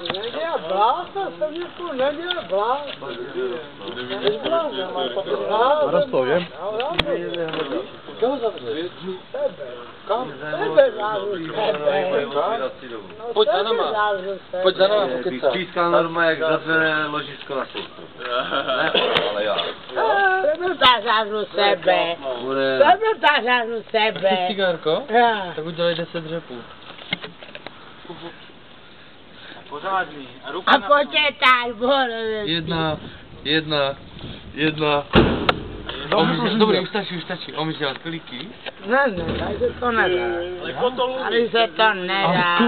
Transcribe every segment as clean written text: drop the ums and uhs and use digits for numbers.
Nedělá blázna, Saměrku, nedělá blázna. Rozpovím. Koho zavřeš? Tebe. Kam? Tebe zářu, tebe. Pojď za náma. Pojď za náma, pokecat. Píská norma, jak zavřené ložisko na soustru. Ne, ale já. Tebe zářu sebe. Tebe zářu sebe. Chceš cigárko? Já. Tak udělej 10 dřepů. Pořádný. A počítaj, vole. Jedna. Dobrý, už stačí. Umíš dělat kliky? Ne, tady se to nedá. Ale kotoul Tady se to nedá.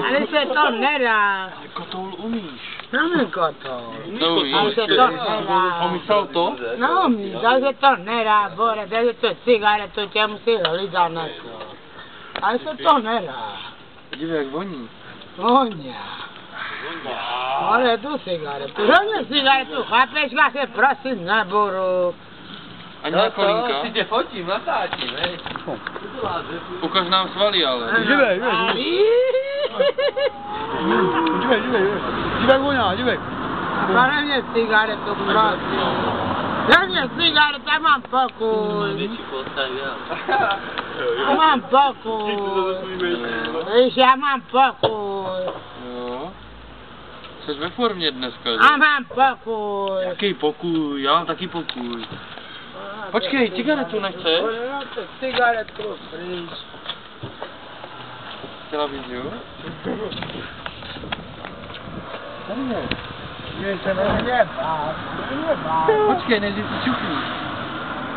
Tady se to nedá. kotoul umíš. Neumím kotoul. To umíš. Tady se to nedá. Pomyslel to? Neumím, tady se to nedá, Bore, tady to cigaretu tě musí hlídat něco. Tady se to nedá. Dívej, jak voní. Voňa. Ale tu cigaretu. Rovně cigaretu, chápeš, já se prosím nebudu. Ani na kolínka. Si tě fotím, natáčím, hej. Ukaž nám svaly, ale. Dívej. Dívej, voňá, dívej. Dej mě cigaretu, prosím. Dej mě cigaretu, já mám pokoj. Já mám pokoj. Víš, já mám pokoj. Jo. Jsi ve formě dneska, že? Já mám pokoj. Jaký pokůj, já mám taky pokůj. Počkej, cigaretu nechceš? Cigaretu pryč. Chtěla bys, jo? Tady je. Počkej, nejdřív si čuchni.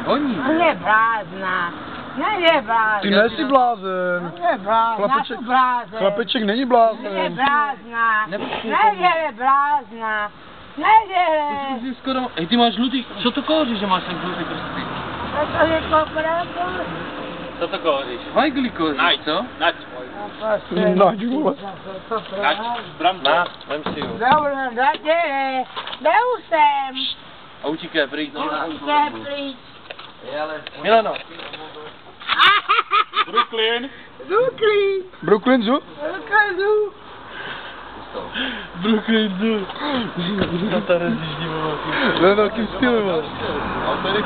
Oni. Je blázna. Ne blázna. Ty nejsi blázen. Ne blázna, já jsem blázen. Chlapeček není Ne blázen. blázna. Ne blázna. Ne. Skoro... Ej, ty máš žlutý... Co to kouříš, že máš ten žlutý prsty? To je kopravo. Co to kouříš? Vajgli kouříš, co? Nať. Naď, vole. Nať. Bramko. Na, vem si ho. Dobro, jdu sem. A utíkej, pryč. Jde pryč. Milano. Brooklyn. Brooklyn Zoo? Brooklyn Zoo. Tata rozjíždí, Ve velkým stylu, vole. A tady